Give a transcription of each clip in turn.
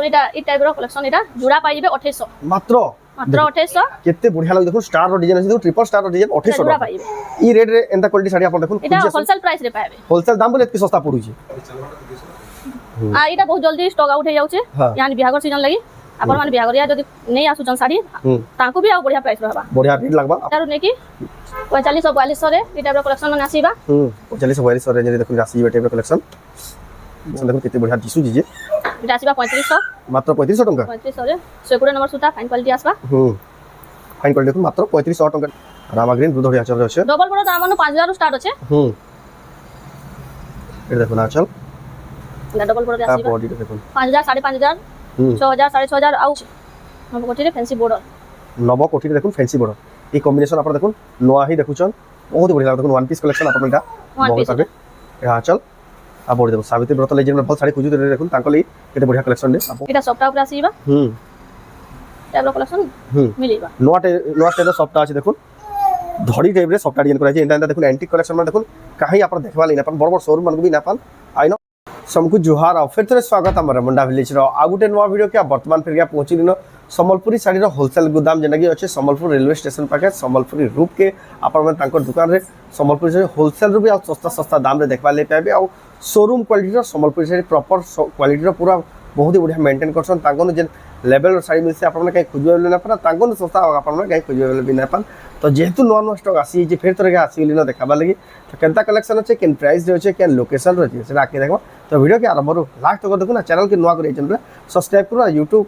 এটা এই টাইপৰ কালেকশন এটা জোড়া পাই যাবে 2800 মাত্র মাত্র 2800 কেতে বঢ়িয়া লাগে দেখুন স্টার র ডিজাইন আছে দেখুন ট্রিপল স্টার র ডিজাইন 2800 জোড়া টাকা পাই যাবে ই রেট রে এন্তা কোয়ালিটি শাড়ি আপন দেখুন এটা হোলসেল প্রাইস রে পাবে হোলসেল দাম বলে এত সস্তা পড়ুছি আর এটা বহুত জলদি স্টক আউট হয়ে যাচ্ছে ইয়ানি বিহাগর সিজন লাগি আপন মানে বিহাগরিয়া যদি নেই আসুচন শাড়ি তাଙ୍କୁ ବି ଆଉ ବଢିଆ ପ୍ରାଇସ୍ ରହିବା ବଢିଆ ରେଟ୍ ଲାଗବା ତାରୁ ନେକି 45 4200 ରେ ଏଟା ର କଲେକ୍ସନ ମାନେ ଆସିବା 45 4200 ରେଞ୍ଜ ରେ ଦେଖୁन ଆସିଯିବ ଟାଇପ ର କଲେକ୍ସନ দেখুন কেতে বঢ়িয়া দিসুজি যে এটা আসবা 3500 মাত্র 3500 টাকা 3500 রে 100 নম্বর সুতা ফাইন কোয়ালিটি আসবা ফাইন কোয়ালিটি দেখুন মাত্র 3500 টাকা রামা গ্রিন দুধড়ি আচল আছে ডবল বড় দাম 5000 র স্টার্ট আছে এটা দেখুন আচল এটা ডবল বড় আসবা বডি দেখুন 5000 5500 6000 6500 আউ নবকোটিরে ফ্যান্সি বর্ডর নবকোটিরে দেখুন ফ্যান্সি বর্ডর এই কম্বিনেশন আপনারা দেখুন নোয়া হি দেখুছন বহুত বঢ়িয়া লাগে দেখুন ওয়ান পিস কালেকশন আপনারা এটা বহুত পাবে এটা আচল आ बोर्ड देखो सावित्री व्रत ले जेन भल साड़ी खुजु रे देखुन तांकली केते बढ़िया कलेक्शन दे एटा सप्ताह ऊपर आसीबा टेबल कलेक्शन मिलीबा नोट टेबल सप्ताह अछि देखुन धड़ी टाइप रे सप्ताह डिजाइन कराई एंता देखुन एंटीक कलेक्शन में देखुन काहे आपण देखबा लेना अपन बड़ बड़ शोरूम मन को भी ना पान आइनो समकु जुहार आ फिर तरे स्वागत हमर मुंडा विलेज रो आ गुटे नवा वीडियो के वर्तमान फिर गया पहुंची दिनो सम्बलपुरी साड़ी रो होलसेल गोदाम जेना कि अछि सम्बलपुर रेलवे स्टेशन पाके सम्बलपुरी रूप के आपण में तांकर दुकान रे सम्बलपुरी से होलसेल रो भी आ सस्ता सस्ता दाम रे देखबा ले पाबे आ शोरूम क्वालिटी रो सम्बलपुरी साड़ी प्रॉपर क्वालिटी रो पूरा बहुत ही बढ़िया मेंटेन करछन तांगन जे लेवल साड़ी मिलसे आपण कहीं खुजबे ना पर तांगन सस्ता आपण कहीं खुजबे भी ना पान तो जेहेतु नवा नवा स्टॉक आसी जे फिर तोरे के आसी लिनो देखाबा लगी तो केनता कलेक्शन अछि केन प्राइस रे अछि केन लोकेशन रे अछि से आके देखबा तो वीडियो के आरंभ रो लास्ट तक देखो ना चैनल के नवा करे चैनल सब्सक्राइब करो YouTube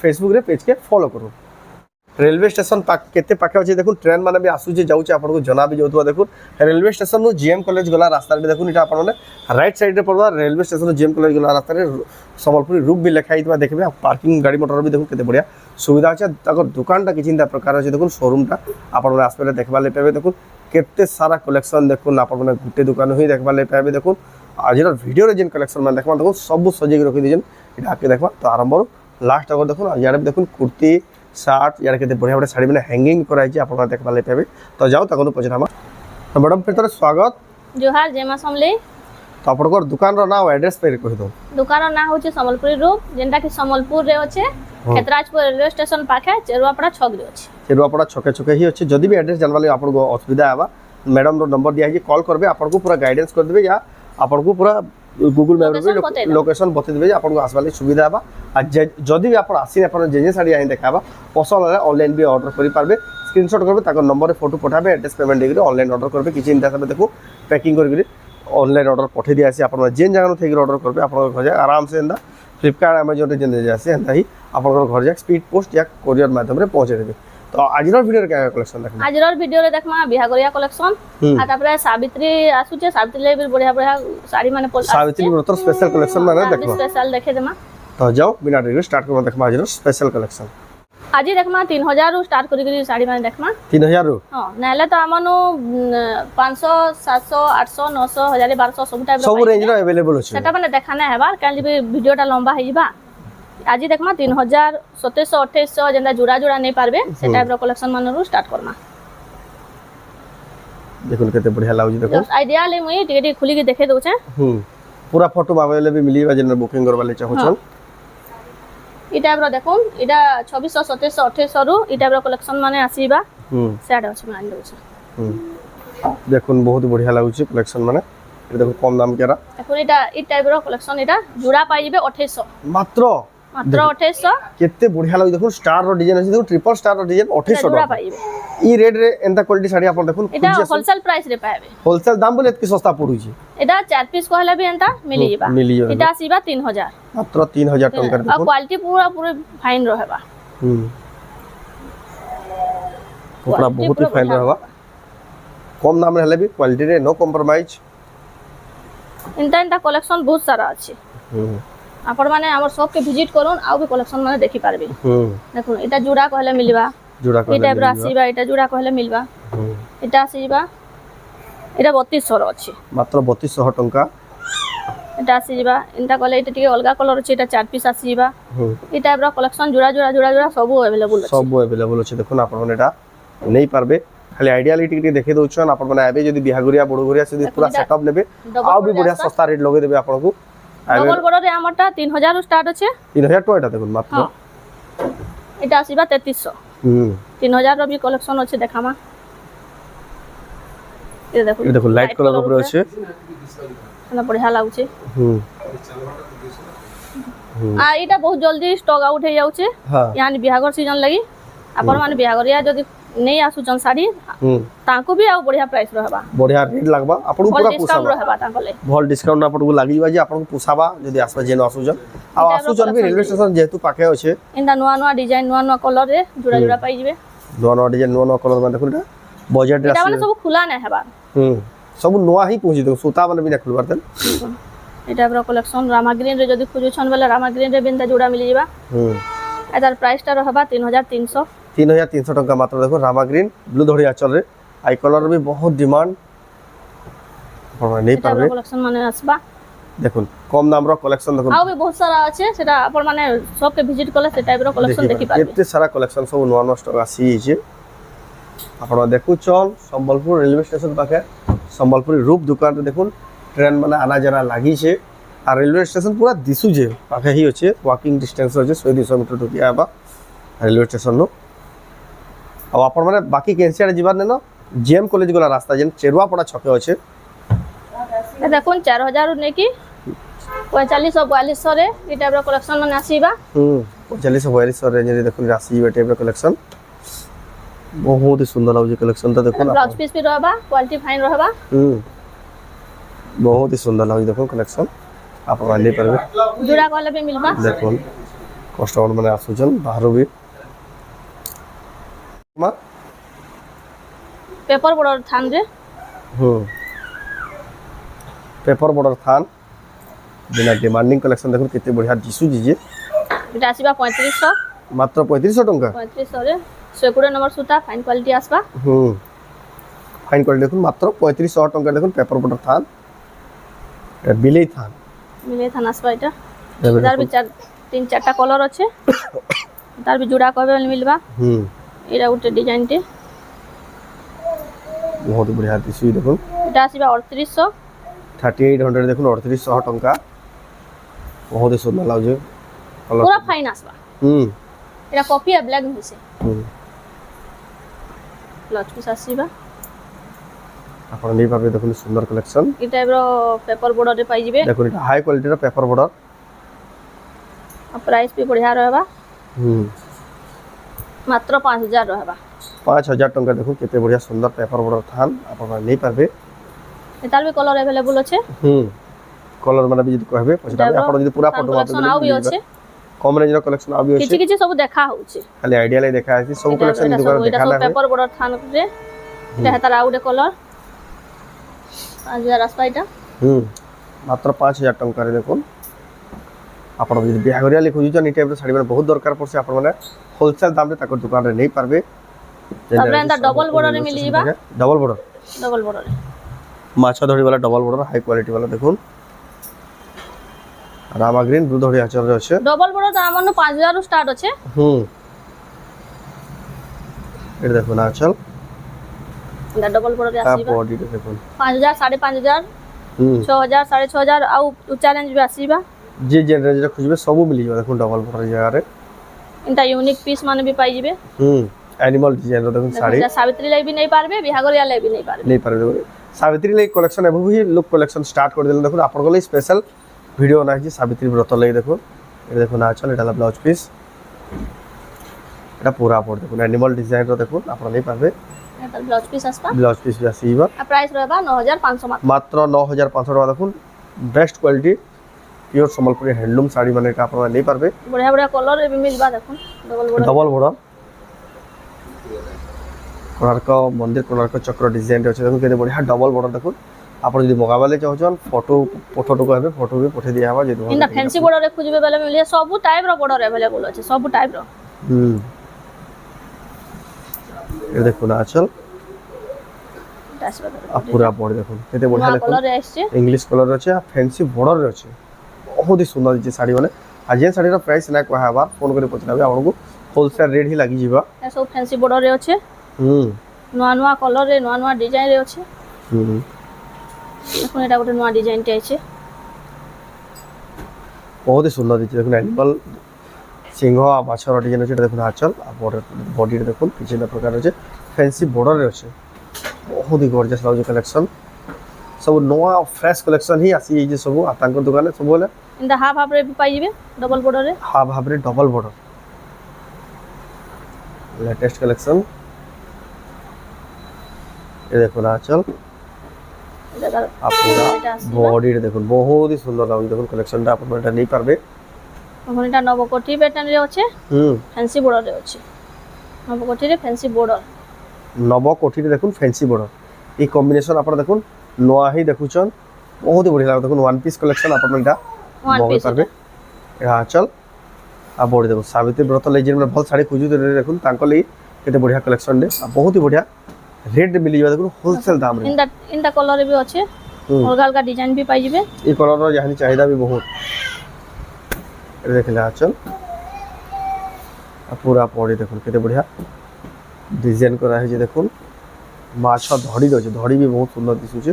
फेसबुक रे पेज के फॉलो करो रेलवे स्टेशन केते पाखे अछि देखुन ट्रेन माने भी आसु जे जाउछ आपन को जना भी जाउतबा देखुन रेलवे स्टेशन नु जीएम कॉलेज गला रास्ता रे देखुन इटा आपन ने राइट साइड रे पड़वा रेलवे स्टेशन नु जीएम कॉलेज गला रास्ता रे सम्बलपुरी रूप भी लिखा हितबा देखबे पार्किंग गाड़ी मोटर भी देखुन केते बढ़िया सुविधा अछि ताकर दुकान ता किछिंदा प्रकार अछि देखुन शोरूम ता आपन आसपे देखबा ले पाबे देखुन केते सारा कलेक्शन देखुन आपन ने गुटे दुकान ही देखबा ले पाबे देखुन आजिर वीडियो रे जिन कलेक्शन में देखबा देखुन सब सजे के रखि दिजन इटा आके देखबा तो आरंभ लास्ट तक देखुन यार भी देखुन कुर्ती शर्ट यार केते बढ़िया बढ़िया साड़ी में हैंगिंग कराई छी आपन देखबा ले पाबे तो जाओ तकनो पछरामा तो मैडम फिर तोरे स्वागत जोहार जेमा समले तो आपन को दुकान रो नाम एड्रेस पे कहि दो दुकान रो नाम होचे सम्बलपुरी रूप जेंटा कि सम्बलपुर रे होचे खेतराजपुर रेलवे स्टेशन पाखे चेरुआपड़ा छक रे होचे चेरुआपड़ा छके छके ही होचे जदी भी एड्रेस जानवा ले आपन को असुविधा आबा मैडम रो नंबर दिया है कॉल करबे आपन को पूरा गाइडेंस कर देबे या आपन को पूरा गूगल मैप रे लोकेशन बते देबे आपन को आसबा ले सुविधा आबा आ जदी भी आपन आसी आपन जे साड़ी आइ देखाबा पसंद है ऑनलाइन भी ऑर्डर करि पारबे स्क्रीनशॉट करबे ताको नंबर रे फोटो पठाबे एड्रेस पेमेंट देके ऑनलाइन ऑर्डर करबे किछि इंदा सब देखो पैकिंग करके ऑनलाइन ऑर्डर पठे दिया आसी आपन जेन जगह थेक ऑर्डर करबे आपन घर जा आराम से इंदा फ्लिपकार्ट अमेज़न रे जेन जासी इंदा ही आपन घर जा स्पीड पोस्ट या कोरियर माध्यम रे पहुंचे देबे तो आजिर वीडियो रे क्या कलेक्शन देखमा आजिर वीडियो रे देखमा बिहागरिया कलेक्शन आ तापर सावित्री आसुचे सावित्री ले भी बढ़िया बढ़िया साड़ी माने सावित्री व्रत स्पेशल कलेक्शन माने देखो स्पेशल देखे देमा तो जाओ बिना देरी स्टार्ट करो देखमा आजिर स्पेशल कलेक्शन आजि देखमा 3000 रु स्टार्ट करी साड़ी माने देखमा 3000 रु हां नाले तो हमनु 500 700 800 900 1000 1200 सब टाइप सब रेंज रो अवेलेबल अछि सेटा माने देखाने हेबार काल भी वीडियोटा लंबा हेइबा आज देखमा 3000 2700 2800 जेंदा जुड़ा जुड़ा नहीं पारबे से टाइप रो कलेक्शन मानरु स्टार्ट करमा देखो केते बढ़िया लागु देखो आइडिया ले मुई टिके खुली के देखे दउ छे पूरा फोटो माबेले भी मिलीबा जेन बुकिंग करबा ले चाहू छन ई टाइप रो देखो इडा 2600 2700 2800 रु ई टाइप रो कलेक्शन माने आसीबा सेट अछि मान दउ छे देखो बहुत बढ़िया लागु छे कलेक्शन माने देखो कम दाम केरा देखो इडा ई टाइप रो कलेक्शन इडा जुड़ा पाई जेबे 2800 मात्र 2800 केते बढ़िया लागु देखो स्टार रो डिजाइन अछि देखो ट्रिपल स्टार रो डिजाइन 2800 जुड़ा पाई जेबे ई रेट रे एंता क्वालिटी साड़ी आपन देखो इडा होलसेल प्राइस रे पाबे होलसेल दाम बोले एतकी सस्ता पड़ू छी एडा 4 पीस कहले भी एंता मिली जेबा इडा सीबा 3000 मात्र 3000 टका देखो आ क्वालिटी पूरा पूरा फाइन रहबा पूरा बहुत ही फाइन रहबा कम दाम रहले भी क्वालिटी रे नो कॉम्प्रोमाइज इंता कलेक्शन बहुत सारा अछि आपण माने हमर शॉप के विजिट करून आ भी कलेक्शन माने देखि पारबे देखो एटा जुड़ा कहले मिलबा जुड़ा कहले एटा रासीबा एटा जुड़ा कहले मिलबा एटा आसीबा एटा 3200 रो अछि मात्र 3200 टका एटा आसीबा इंता कहले एटा टिके अलगा कलर अछि एटा 4 पीस आसीबा ई टाइप रो कलेक्शन जुड़ा जुड़ा जुड़ा जुड़ा सब अवेलेबल अछि सब अवेलेबल अछि देखो आपण एटा नहीं पारबे खाली आइडियालिटी के देखे दउ छन आपण माने आबे जदी बिहागुरिया बड़गुरिया से पूरा सेटअप लेबे आ भी बढ़िया सस्ता रेट लगे देबे आपण को ডবল বর্ডর আমারটা 3000 স্টার্ট আছে 3000 টাকা এটা দেখুন মাত্র হ্যাঁ এটা আসিবা 3300 হুম 3000 র বি কালেকশন আছে দেখামা এটা দেখুন এটা দেখুন লাইট কালার উপরে আছে না বঢ়িয়া লাগুছে হুম আর এটা বহুত জলদি স্টক আউট হয়ে যাচ্ছে হ্যাঁ ইয়ানি বিহাগর সিজন লাগি আপন মানে বিহাগরিয়া যদি নেই আসুচন শাড়ি হুম তাଙ୍କୁ ବି ଆଉ ବଢିଆ ପ୍ରାଇସ୍ ରହିବା ବଢିଆ ରେଟ୍ ଲାଗବା ଆପଣଙ୍କୁ ଭଲ ପୁରା ଡିସକାଉଣ୍ଟ ପୋଷାବା ରହିବା ତାଙ୍କଲେ ଭଲ ଡିସକାଉଣ୍ଟ ଆପଣଙ୍କୁ ଲାଗିବା ଯେ ଆପଣଙ୍କୁ ପୋଷାବା ଯଦି ଆସିବା ଯେନ ଆସୁଛନ୍ ଆଉ ଆସୁଛନ୍ ବି ରେଲୱେ ଷ୍ଟେସନ ଯେହେତୁ ପାଖେ ଅଛି ଏନ୍ତା ନୂଆ ନୂଆ ଡିଜାଇନ ନୂଆ ନୂଆ କଲର ରେ ଜୁଡା ଜୁଡା ପାଇଯିବେ ନୂଆ ନୂଆ ଡିଜାଇନ ନୂଆ ନୂଆ କଲର ମାନେ ଦେଖୁନ ଏଟା ବଜେଟ ରେ এটা ଆସିବ ମାନେ ସବୁ ଖୋଲା ନାହିଁ ହେବା ସବୁ ନୂଆ ହିଁ ପହଞ୍ଚି ଦେଖ ସୁତା ମାନେ ବି ନା ଖୋଲବାର ତେଲ এটা পুরো কালেকশন রামা গ্রিন রে যদি খুঁজুছন বেলে রামা গ্রিন রে বিনতা জুড়া মিলি যাবা এটার প্রাইসটা রহবা 3300 3300 ଟଙ୍କା ମାତ୍ର ଦେଖ ରାମା ଗ୍ରୀନ ବ୍ଲୁ ଧଡ଼ି ଆଚଲରେ ଆଇ କଲର ବି ବହୁତ ଡିମାଣ୍ଡ ଆପଣ ନେଇ এটা ପାরବେ কালেকশন মানে আসবা দেখুন কম দামର কলেকশন দেখুন ଆଉ ବି ବହୁତ ସାରା ଅଛି ସେଟା ଆପଣ ମାନେ ସବକେ ভিজিট কলে ସେ টাইপ ର কালেকশন দেখি পারবে କେତେ ସାରା କଲେକ୍ସନ ସବୁ ନୂଆ ନୂଆ ଷ୍ଟକ୍ ଆସିଯାଇଛି ଆପଣ ଦେଖୁଛନ୍ ସମ୍ବଲପୁର ରେଲୱେ ଷ୍ଟେସନ ପାଖେ ସମ୍ବଲପୁରୀ ରୂପ ଦୋକାନରେ ଦେଖୁନ୍ ଟ୍ରେନ୍ ମାନେ ଆନା ଜାନା ଲାଗିছে আর রেলওয়ে স্টেশন পুরা দিশুছে পাখে হি আছে ওয়াকিং ডিস্টেন্স আছে 100-200 মিটার ঢুকি আবা রেলওয়ে স্টেশন নো ଆଉ ଆପଣ ମାନେ ବାକି କେନ୍ସି ଆଡ଼େ ଯିବାର ନେନ ଜେଏମ୍ କଲେଜ ଗଲା ରାସ୍ତା ଯେନ୍ ଚେରୁଆପଡ଼ା ଛକେ ଅଛେ ଏ ଦେଖୁন 4000 ରୁ ନେକି 45 4200 ରେ এই টাইপ ର কালেকশন মানে আসিবা 45-42 ରେଞ୍ଜରେ ଦେଖୁନ୍ ଆସିଯିବେ ଟାଇପ୍ର କଲେକ୍ସନ୍ ବହୁତ ହି ସୁନ୍ଦର ଲାଗୁଛି କଲେକ୍ସନଟା ଦେଖୁନ୍ ব্লাউজ পিস ବି रहबा क्वालिटी फाइन रहबा ବହୁତ ହି ସୁନ୍ଦର ଲାଗୁଛି ଦେଖୁନ୍ କଲେକ୍ସନ୍ ଆପଣ ନେଇ ପାରିବେ ଜୁଡା କଲେ ବି ମିଲବା ଦେଖୁନ୍ କଷ୍ଟମର ମାନେ ଆସୁଛନ୍ ବାହାରୁ ବି ମା পেপার বর্ডর থান রে পেপার বর্ডর থান বিনা ডিমান্ডিং কলেকশন দেখুন কেতে বঢ়িয়া দিশুজি যে এটা আসিবা 3500 মাত্র 3500 টাকা 3500 রে 120 নম্বর সুতা ফাইন কোয়ালিটি আসবা ফাইন কোয়ালিটি দেখুন মাত্র 3500 টাকা দেখুন পেপার বর্ডর থান এটা বিলেই থান মিলে থান আসবা এটা এটার বি 3-4টা কলর আছে তার বি জুড়া কবে মিলবা এটা উঠে ডিজাইনটি বহুত বঢ়িয়া দিশুজি দেখুন এটা আসিবা 3800 3800 দেখুন 3800 টাকা বহুত সুন্দর লাগুছে পুরা ফাইন আসবা এটা কপি আর ব্ল্যাক মিশে ব্লাউজ পিস আসিবা ଆପଣ ନେଇ ପାରିବେ ଦେଖୁন ସୁନ୍ଦର କଲେକ୍ସନ এই টাইপ র পেপার বর্ডর রে পাই jibe দেখুন এটা হাই কোয়ালিটিର পেপার বর্ডর আর প্রাইস भी बढ़िया रहबा মাত্র 5000 रहबा 5000 টাকা দেখুন কেতে বঢ়িয়া সুন্দর পেপার বর্ডর থান ଆପଣ ନେଇ ପାରିବେ এটার भी কলর अवेलेबल আছে কলর মানে যদি কহবে পছাবে ଆପଣ যদি পুরা ফটো কালেকশন আউ भी আছে কম রেঞ্জର কলেকশন আউ भी আছে কিছু কিছু ସବୁ দেখা হচ্ছে খালি আইডিয়া লাই দেখা আছে সব কলেকশন দোকান দেখা না পেপার বর্ডর থান রে এটা তার আউডে কলর 5000 আসবা এটা মাত্র 5000 টাকারে দেখুন ଆପଣ ଯଦି ବିହାଘରିଆ ଲି ଖୋଜୁଛନ୍ এই টাইপର ଶାଢ଼ୀ ମାନେ ବହୁତ ଦରକାର ପଡୁଛି ଆପଣ ମାନେ ହୋଲସେଲ ଦାମରେ ତାଙ୍କର ଦୋକାନରେ ନେଇ ପାରିବେ ତାପରେ ଏନ୍ତା ଡବଲ বর্ডর রে মিলি ଯିବା ডবল বর্ডর ডবল বর্ডর মাছ ধরি वाला ডবল বর্ডর হাই কোয়ালিটি वाला দেখুন রামা গ্রিন ব্লু ধরি আচরে আছে ডবল বর্ডর তো আমন 5000 ରୁ স্টার্ট আছে এটা দেখুন আচল এটা ডবল বর্ডর রে আসিবা বডিটা দেখুন 5000 5500 6000 6500 ଆଉ চ্যালেঞ্জ भी আসিবা যে রেঞ্জরে খুঁজবে সব মিলি যাবে দেখুন ডবল বর্ডর জায়গারে এটা ইউনিক পিস মানে भी পাই jibe एनिमल डिजाइन देखुन साड़ी এটা সাবিত্রী লাই भी नहीं पारबे বিহাগরিয়া লাই भी नहीं पारबे नहीं पारबे सावित्री लाई कलेक्शन एबो ही लुक कलेक्शन स्टार्ट कर देले देखुन आपन गले स्पेशल वीडियो ना जी सावित्री व्रत लाई देखुन ए देखुन आचल एटा ब्लाउज पीस एटा पूरा पड़ देखुन एनिमल डिजाइन रो देखुन आपन नहीं पारबे এটা ব্লাউজ পিস আসবা ब्लाउज पीस भी आसीबा আর প্রাইস रहबा 9500 मात्र 9500 টাকা দেখুন best quality pure Sambalpuri handloom sari माने का आपन नहीं पारबे बढ़िया बढ़िया कलर भी मिलबा देखुन डबल बॉर्डर कोणार्क मंदिर कोणार्क चक्र डिजाइन अच्छे देखो केते बढ़िया डबल बॉर्डर देखो आप যদি মগাবালে চাহছন ফটো ফটো কহবে ফটো भी পঠে দিয়া হবা যে ইনা ফ্যান্সি বর্ডর রে খুঁজবে বেলে মিলিয়ে সব টাইপ র বর্ডর अवेलेबल আছে সব টাইপ র এ দেখুন আচল पूरा बॉडी देखो केते बढ़िया देखो कलर আসছে इंग्लिश कलर আছে আর ফ্যান্সি বর্ডর আছে बहुत ही सुंदर जे साड़ी माने आ जे साड़ी रो प्राइस ना कहबा फोन करे पचराबे आपनको होलसेल रेट ही लागि जीवा ए सब फैंसी बॉर्डर रे আছে নয়া নয়া কলর রে নয়া নয়া ডিজাইন রে আছে দেখুন এটা গোটে নয়া ডিজাইন তে আছে बहुत ही सुंदर दिखे देखो एनिमल सिंह आ माछर डिजाइन अच्छे देखो आंचल बॉडी देखो किसी प्रकार अच्छे फैंसी बॉर्डर रे अच्छे बहुत ही गॉर्जियस लागे कलेक्शन सब नवा फ्रेश कलेक्शन ही आसी जे सब आतांक दुकान सब बोले इंदा हाफ हाफ रे भी पाई जिवे डबल बॉर्डर रे हाफ हाफ रे डबल बॉर्डर लेटेस्ट कलेक्शन ये देखो आंचल पूरा बॉडी देखो बहुत ही सुंदर लागे देखो कलेक्शन टा अपन एटा नहीं पारबे अपन एटा नवकोठी पैटर्न रे अच्छे फैंसी बॉर्डर रे अच्छे नवकोठी रे फैंसी बॉर्डर नवकोठी रे देखो फैंसी बॉर्डर ई कॉम्बिनेशन अपन देखो नवा ही देखुचन बहुत ही बढ़िया लागे देखो वन पीस कलेक्शन अपन एटा वन पीस पारबे एहा चल आ बॉडी देखो सावित्री व्रत ले जे भल साड़ी खोजु देखो तांको ले केते बढ़िया कलेक्शन दे बहुत ही बढ़िया रेट मिल जाए देखो होलसेल दाम रे इंदा कलर भी अच्छे अलग अलग डिजाइन भी पाई जिवे ई कलर रो यानी चाहिदा भी बहुत देखले चल पूरा बॉडी देखो केते बढ़िया डिजाइन करा है जे देखो माछ धड़ी दो धड़ी भी बहुत सुंदर दिसु छै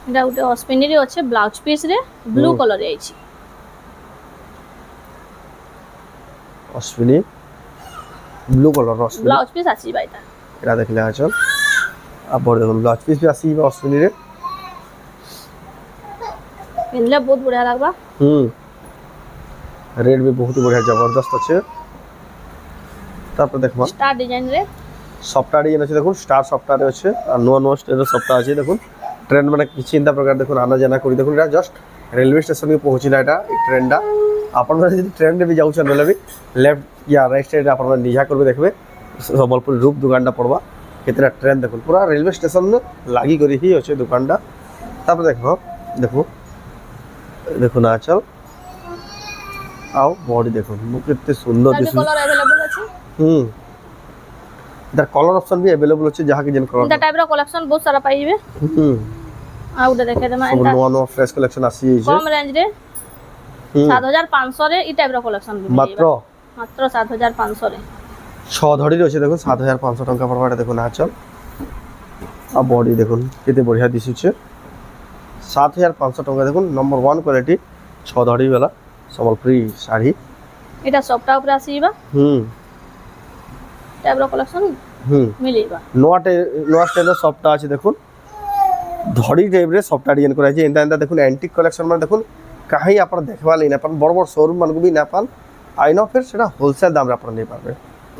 एटा उटे ऑस्पिनी रे अच्छे ब्लाउज पीस रे ब्लू कलर रे आइछि अश्विनी ब्लू कलर रो ब्लाउज पीस आछि बाइता एटा देखले चल अब बड़ देखो ब्लाउज पीस भी आसी अश्विनी रे पिनले बहुत बढ़िया लागबा रेट भी बहुत बढ़िया जबरदस्त अच्छे तापर देखबा स्टार डिजाइन रे सफ्टा डिजाइन अच्छे देखो स्टार सफ्टा रे अच्छे और नो नो स्टार सफ्टा अच्छे देखो ट्रेन माने किछि इंदा प्रकार देखो आना जाना करी देखो एटा जस्ट रेलवे स्टेशन के पहुंचिला एटा ई ट्रेन दा आपन माने यदि ट्रेन रे भी जाउ छन बोले भी लेफ्ट या राइट साइड आपन माने निजा करबे देखबे संबलपुर रूप दुकान दा पड़वा केतरा ट्रेन देखो पूरा रेलवे स्टेशन में लागी करी ही अच्छे दुकान दा तापर देखो देखो देखो ना चल आओ बॉडी देखो कितने सुंदर दिसु कलर अवेलेबल अछि इधर कलर ऑप्शन भी अवेलेबल अछि जहां के जन कलर इंदा टाइप रो कलेक्शन बहुत सारा पाई जिवे आ उडे देखे दमा सब नवा नवा फ्रेश कलेक्शन आसी छै कम रेंज रे 7500 रे ई टाइप रो कलेक्शन भी मात्र 7500 रे 6 धड़ी रे छै देखो 7500 टका परवाटा देखो ना चल आ बॉडी देखो केते बढ़िया दिसु छै 7500 टका देखो नंबर 1 क्वालिटी 6 धड़ी वाला संबलपुरी साड़ी एटा सफ्टा ऊपर आसीबा टाइप रो कलेक्शन मिलेबा नोआ स्टाइल सफ्टा अछि देखो धड़ी टाइप रे सफ्टा डिजाइन कराइ छै एंदा एंदा देखो एंटीक कलेक्शन में देखो काहे अपन देखबा लेना अपन बड़ बड़ शोरूम मन को भी ना पान आइनो फिर सेटा होलसेल दाम रे अपन नै पाबे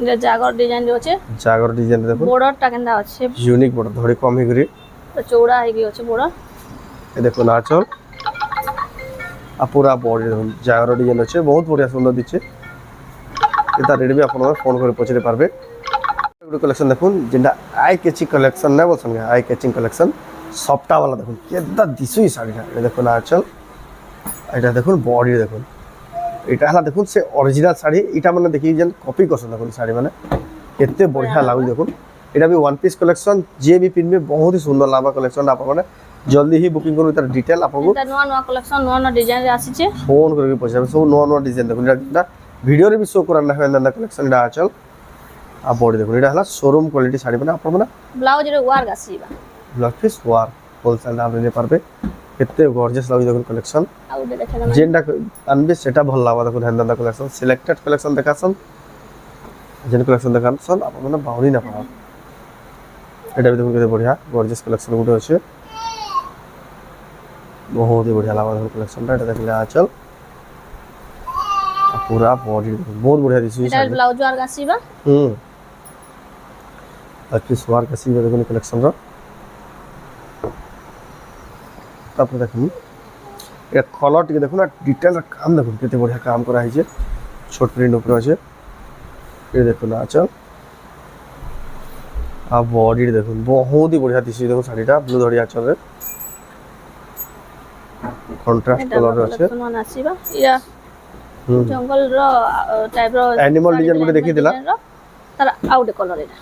ये जागर डिजाइन रे अछि जागर डिजाइन देखो बॉर्डर टा केंदा अछि यूनिक बॉर्डर धड़ी कम ही गरी तो चौड़ा है कि अछि बॉर्डर ए देखो ना चल आ पूरा बॉडी जागर डिजाइन अच्छे बहुत बढ़िया सुंदर दिखे एता रेट भी अपन फोन कर पछरे पारबे कलेक्शन देखो जेंडा आई कैचिंग कलेक्शन नै बोलसन आई कैचिंग कलेक्शन सफ्टा वाला देखो केदा दिसु ई साड़ी ए देखो ना चल एटा देखो बॉडी देखो एटा हला देखो से ओरिजिनल साड़ी एटा माने देखि जेन कॉपी करसन देखो साड़ी माने केते बढ़िया लागु देखो एटा भी वन पीस कलेक्शन जे भी पिन में बहुत ही सुंदर लाबा कलेक्शन आप माने जल्दी ही बुकिंग करू तार डिटेल आपको एटा नवा नवा कलेक्शन नवा नवा डिजाइन रे आसी छे फोन करके पछाबे सब नवा नवा डिजाइन देखो एटा वीडियो रे भी शो करना है अंदर कलेक्शन डा चल आ बॉडी देखो एटा हला शोरूम क्वालिटी साड़ी माने आप माने ब्लाउज रे वार गासीबा ब्लाउज पीस वार होलसेल दाम रे पारबे केते गॉर्जियस लागी देखो कलेक्शन आ उडे देखे ना जेंडा अनबे सेटा भल लावा देखो अंदर कलेक्शन सिलेक्टेड कलेक्शन देखासन जेन कलेक्शन देखासन आप माने बाउरी ना पाओ एटा भी देखो केते बढ़िया गॉर्जियस कलेक्शन गुटे अछि बहुत ही बढ़िया लगा कलेक्शन टा देखले आचल पूरा बॉडी बहुत बढ़िया दिसु एटा ब्लाउज वार गासीबा अच्छी सवार का सीबे देखो कलेक्शन रो तब देखो ए कलर टिके देखो ना डिटेल काम देखो केते बढ़िया काम करा है जे छोट प्रिंट ऊपर আছে ये देखो ना आचल आ बॉडी देखो बहुत ही बढ़िया दिसु देखो साड़ीटा ब्लू धड़ी आचल रे कॉन्ट्रास्ट कलर আছে सुनन आसीबा या जंगल रो टाइप रो एनिमल डिजाइन गुटे देखि दिला तार आउट कलर एटा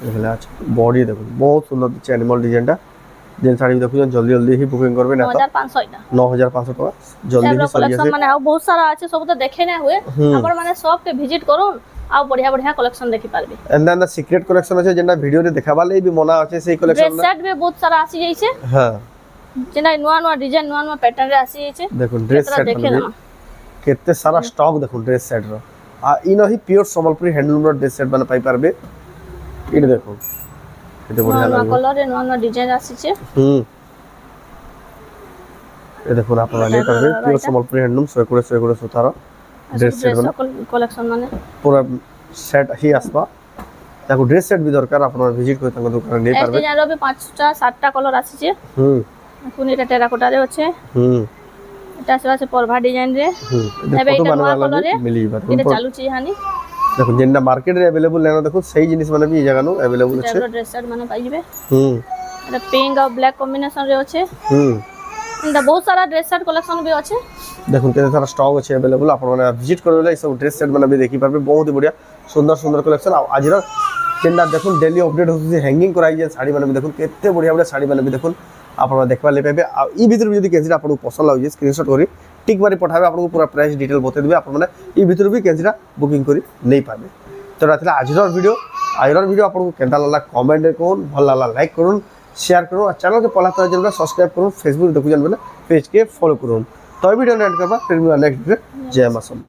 देखला अच्छा बॉडी देखो बहुत सुंदर दिखे एनिमल डिजाइन टा जेन साड़ी देखु जल्दी जल्दी ही बुकिंग करबे ना 9500 एटा 9500 टका जल्दी ही साड़ी कलेक्शन माने आ बहुत सारा আছে सब तो देखे ना हुए अपन माने सब के विजिट करू आ बढ़िया बढ़िया कलेक्शन देखि पारबे एंड सीक्रेट कलेक्शन আছে जेना वीडियो रे देखाबा ले भी मना আছে সেই कलेक्शन ड्रेस सेट में बहुत सारा आसी जाई छे हां যেটা নয়া নয়া ডিজাইন নয়া নয়া প্যাটার্ন রে আসি আছে দেখুন ড্রেস সেট দেখে মানে না কেতে সারা স্টক দেখুন ড্রেস সেট র आ इनो ही प्योर संबलपुरी हैंडलूम रो ड्रेस सेट बना पाई पारबे इने देखो एते बढ़िया নয়া लागबो কলর রে নয়া নয়া ডিজাইন আসিছে ये देखो आप ले पारबे प्योर संबलपुरी हैंडलूम 100 করে সুতার ड्रेस सेट बना कलेक्शन माने पूरा सेट ही आसबा ताको ड्रेस सेट भी दरकार आपन विजिट করে তাঙ্গ দোকানে নেই পারবে ডিজাইন রে 5টা 7টা কলর আসিছে এখন এটা টেরাকোটা রে আছে এটা আছে পরভা ডিজাইন রে এবে এটা নয়া কলর রে মিলি বাত এটা চালুছি হানি দেখো যেটা মার্কেট রে अवेलेबल लेना देखो सही जिनिस माने भी ए जगह नु अवेलेबल আছে এটা ড্রেস সেট মানে পাইবে এটা পিঙ্ক আর ব্ল্যাক কম্বিনেশন রে আছে এটা বহুত সারা ড্রেস সেট কলেকশন भी আছে দেখুন কেতে সারা স্টক আছে अवेलेबल আপন মানে ভিজিট করলে এই সব ড্রেস সেট মানে भी দেখি পারবে বহুত বড়িয়া সুন্দর সুন্দর কালেকশন আজির যেটা দেখুন ডেইলি আপডেট হচ্ছে হ্যাঙ্গিং করাই যে শাড়ি মানে भी দেখুন কেতে বড়িয়া বড়িয়া শাড়ি মানে भी দেখুন আপনারা দেখবা লে পাইবে আর এই ভিতরে যদি কেজিটা আপনাদের পছন্দ লাগে স্ক্রিনশট করি ঠিক বারে পাঠাবে আপনাদের পুরো প্রাইস ডিটেইল বতে দিবে আপনারা এই ভিতরে भी কেজিটা বুকিং করি নেই পাবে তো রাতলে আজির ভিডিও আপনাদের কেনতা লাগলা কমেন্ট করুন ভালো লাগলা লাইক করুন শেয়ার করুন আর চ্যানেল के पहला तरह जरूर सब्सक्राइब করুন फेसबुक देखु जानबे ना पेज के फॉलो করুন तो वीडियो एंड करबा फिर नेक्स्ट वीडियो जय मां।